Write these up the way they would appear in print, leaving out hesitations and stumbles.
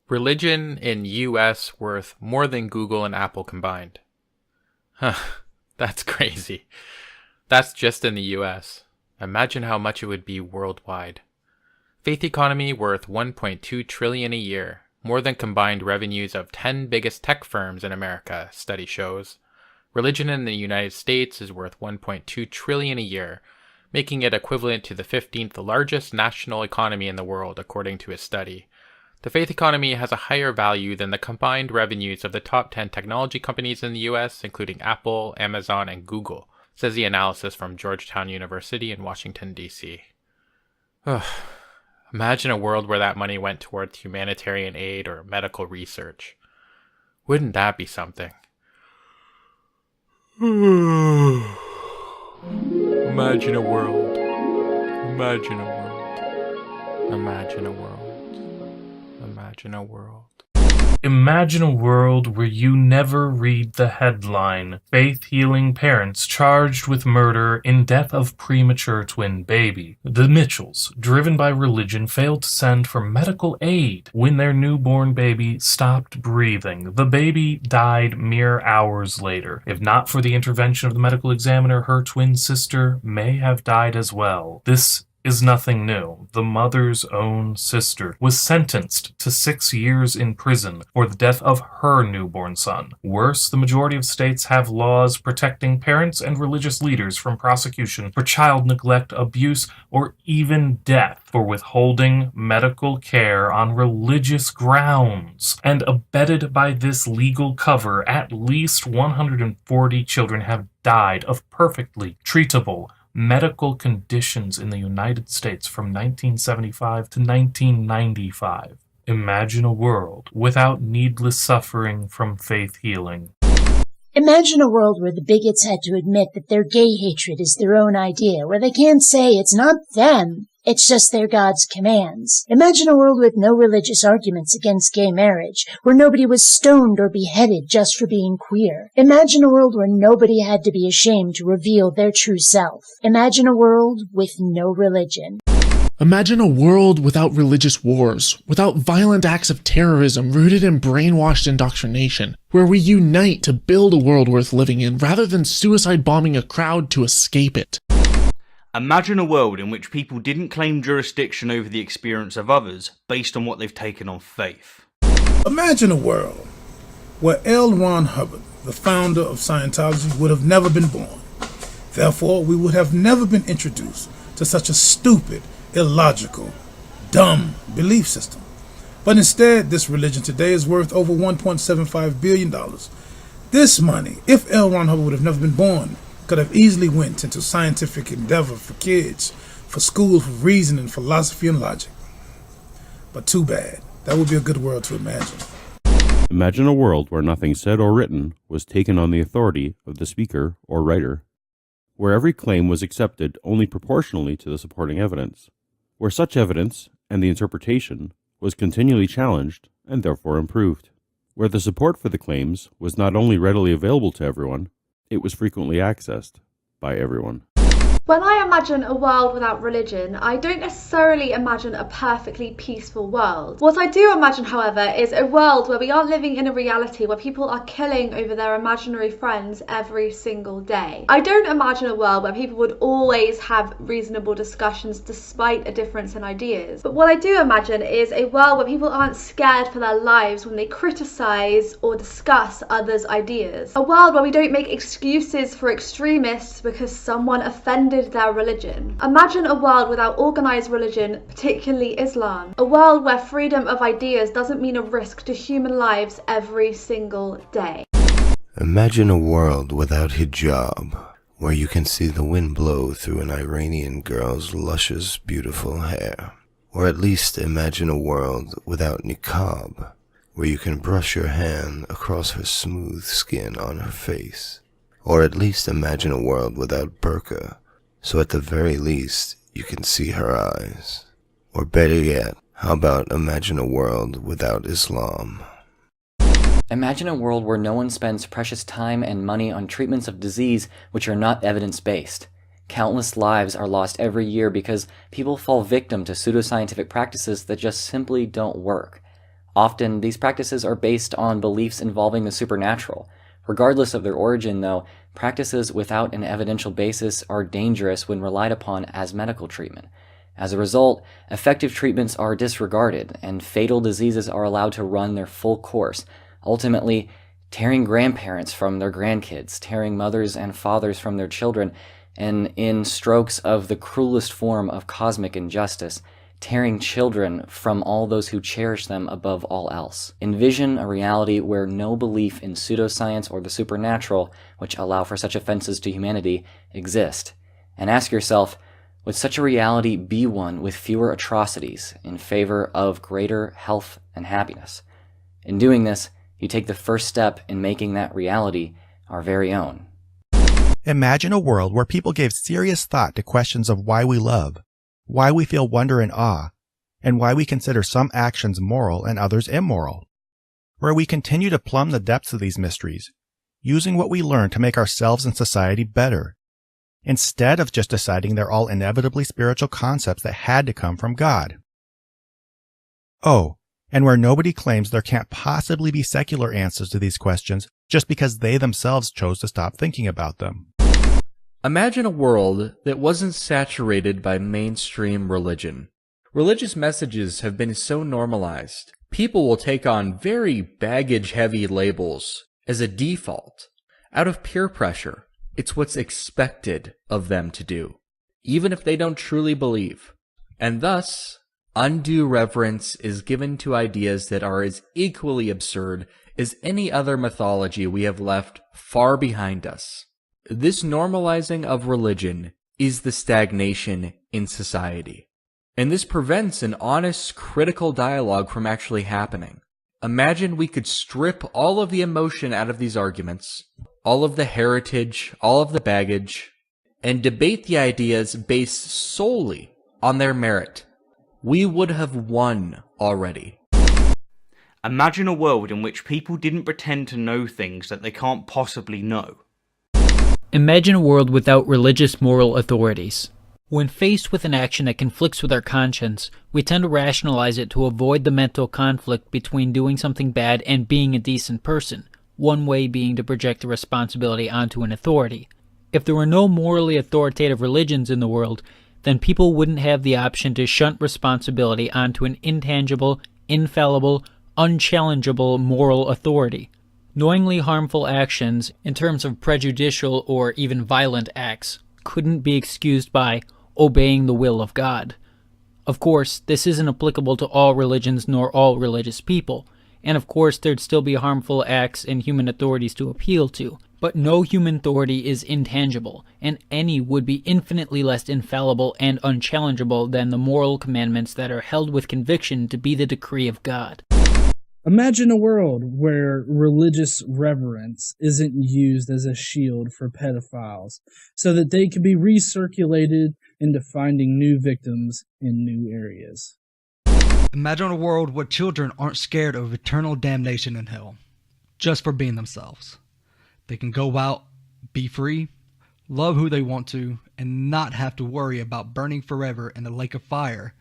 Religion in US worth more than Google and Apple combined. Huh, that's crazy. That's just in the US. Imagine how much it would be worldwide. Faith economy worth $1.2 trillion a year, more than combined revenues of 10 biggest tech firms in America, study shows. Religion in the United States is worth $1.2 trillion a year, making it equivalent to the 15th largest national economy in the world, according to a study. The faith economy has a higher value than the combined revenues of the top 10 technology companies in the US, including Apple, Amazon, and Google, says the analysis from Georgetown University in Washington, D.C. Imagine a world where that money went towards humanitarian aid or medical research. Wouldn't that be something? Imagine a world. Imagine a world. Imagine a world. Imagine a world. Imagine a world where you never read the headline, Faith-healing parents charged with murder in death of premature twin baby. The Mitchells, driven by religion, failed to send for medical aid when their newborn baby stopped breathing. The baby died mere hours later. If not for the intervention of the medical examiner, her twin sister may have died as well. This is nothing new. The mother's own sister was sentenced to 6 years in prison for the death of her newborn son. Worse, the majority of states have laws protecting parents and religious leaders from prosecution for child neglect, abuse, or even death for withholding medical care on religious grounds. And abetted by this legal cover, at least 140 children have died of perfectly treatable medical conditions in the United States from 1975 to 1995. Imagine a world without needless suffering from faith healing. Imagine a world where the bigots had to admit that their gay hatred is their own idea, where they can't say it's not them, it's just their God's commands. Imagine a world with no religious arguments against gay marriage, where nobody was stoned or beheaded just for being queer. Imagine a world where nobody had to be ashamed to reveal their true self. Imagine a world with no religion. Imagine a world without religious wars, without violent acts of terrorism rooted in brainwashed indoctrination, where we unite to build a world worth living in rather than suicide bombing a crowd to escape it. Imagine a world in which people didn't claim jurisdiction over the experience of others based on what they've taken on faith. Imagine a world where L. Ron Hubbard, the founder of Scientology, would have never been born. Therefore, we would have never been introduced to such a stupid, illogical, dumb belief system. But instead, this religion today is worth over $1.75 billion. This money, if L. Ron Hubbard would have never been born, could have easily went into scientific endeavor for kids, for school, for reasoning, philosophy, and logic. But too bad. That would be a good world to imagine. Imagine a world where nothing said or written was taken on the authority of the speaker or writer, where every claim was accepted only proportionally to the supporting evidence, where such evidence and the interpretation was continually challenged and therefore improved, where the support for the claims was not only readily available to everyone, it was frequently accessed by everyone. When I imagine a world without religion, I don't necessarily imagine a perfectly peaceful world. What I do imagine, however, is a world where we aren't living in a reality where people are killing over their imaginary friends every single day. I don't imagine a world where people would always have reasonable discussions despite a difference in ideas. But what I do imagine is a world where people aren't scared for their lives when they criticize or discuss others' ideas. A world where we don't make excuses for extremists because someone offended their religion. Imagine a world without organized religion, particularly Islam. A world where freedom of ideas doesn't mean a risk to human lives every single day. Imagine a world without hijab, where you can see the wind blow through an Iranian girl's luscious, beautiful hair. Or at least imagine a world without niqab, where you can brush your hand across her smooth skin on her face. Or at least imagine a world without burqa, so at the very least, you can see her eyes. Or better yet, how about imagine a world without Islam? Imagine a world where no one spends precious time and money on treatments of disease which are not evidence-based. Countless lives are lost every year because people fall victim to pseudoscientific practices that just simply don't work. Often, these practices are based on beliefs involving the supernatural. Regardless of their origin, though, practices without an evidential basis are dangerous when relied upon as medical treatment. As a result, effective treatments are disregarded, and fatal diseases are allowed to run their full course, ultimately tearing grandparents from their grandkids, tearing mothers and fathers from their children, and in strokes of the cruelest form of cosmic injustice, tearing children from all those who cherish them above all else. Envision a reality where no belief in pseudoscience or the supernatural, which allow for such offenses to humanity, exist, and ask yourself, would such a reality be one with fewer atrocities in favor of greater health and happiness? In doing this, you take the first step in making that reality our very own. Imagine a world where people gave serious thought to questions of why we love, why we feel wonder and awe, and why we consider some actions moral and others immoral. Where we continue to plumb the depths of these mysteries, using what we learn to make ourselves and society better, instead of just deciding they're all inevitably spiritual concepts that had to come from God. Oh, and where nobody claims there can't possibly be secular answers to these questions just because they themselves chose to stop thinking about them. Imagine a world that wasn't saturated by mainstream religion. Religious messages have been so normalized, people will take on very baggage-heavy labels as a default. Out of peer pressure, it's what's expected of them to do, even if they don't truly believe. And thus, undue reverence is given to ideas that are as equally absurd as any other mythology we have left far behind us. This normalizing of religion is the stagnation in society. And this prevents an honest, critical dialogue from actually happening. Imagine we could strip all of the emotion out of these arguments, all of the heritage, all of the baggage, and debate the ideas based solely on their merit. We would have won already. Imagine a world in which people didn't pretend to know things that they can't possibly know. Imagine a world without religious moral authorities. When faced with an action that conflicts with our conscience, we tend to rationalize it to avoid the mental conflict between doing something bad and being a decent person, one way being to project the responsibility onto an authority. If there were no morally authoritative religions in the world, then people wouldn't have the option to shunt responsibility onto an intangible, infallible, unchallengeable moral authority. Knowingly harmful actions, in terms of prejudicial or even violent acts, couldn't be excused by obeying the will of God. Of course, this isn't applicable to all religions nor all religious people, and of course there'd still be harmful acts and human authorities to appeal to, but no human authority is intangible, and any would be infinitely less infallible and unchallengeable than the moral commandments that are held with conviction to be the decree of God. Imagine a world where religious reverence isn't used as a shield for pedophiles, so that they can be recirculated into finding new victims in new areas. Imagine a world where children aren't scared of eternal damnation in hell, just for being themselves. They can go out, be free, love who they want to, and not have to worry about burning forever in the lake of fire.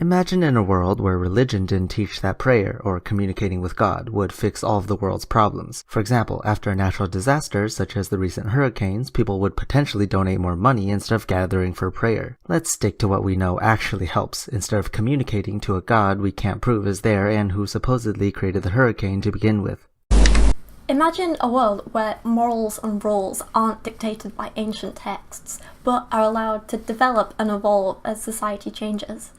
Imagine in a world where religion didn't teach that prayer or communicating with God would fix all of the world's problems. For example, after a natural disaster such as the recent hurricanes, people would potentially donate more money instead of gathering for prayer. Let's stick to what we know actually helps, instead of communicating to a God we can't prove is there and who supposedly created the hurricane to begin with. Imagine a world where morals and rules aren't dictated by ancient texts, but are allowed to develop and evolve as society changes.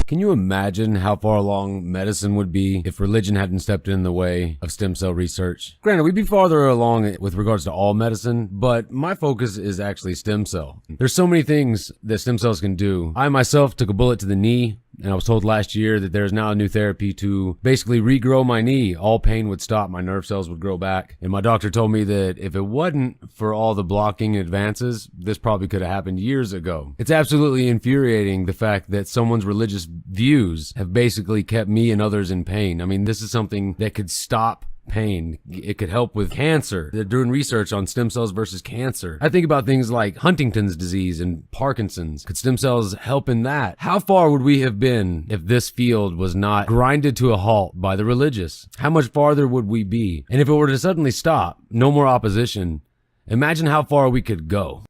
Can you imagine how far along medicine would be if religion hadn't stepped in the way of stem cell research? Granted, we'd be farther along with regards to all medicine, but my focus is actually stem cell. There's so many things that stem cells can do. I myself took a bullet to the knee, and I was told last year that there's now a new therapy to basically regrow my knee. All pain would stop, my nerve cells would grow back. And my doctor told me that if it wasn't for all the blocking advances, this probably could have happened years ago. It's absolutely infuriating, the fact that someone's religious views have basically kept me and others in pain. I mean, this is something that could stop pain. It could help with cancer. They're doing research on stem cells versus cancer. I think about things like Huntington's disease and Parkinson's. Could stem cells help in that? How far would we have been if this field was not grinded to a halt by the religious? How much farther would we be? And if it were to suddenly stop, no more opposition, imagine how far we could go.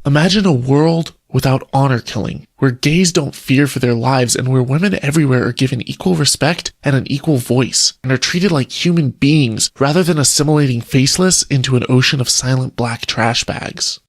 Imagine a world without honor killing, where gays don't fear for their lives and where women everywhere are given equal respect and an equal voice and are treated like human beings rather than assimilating faceless into an ocean of silent black trash bags.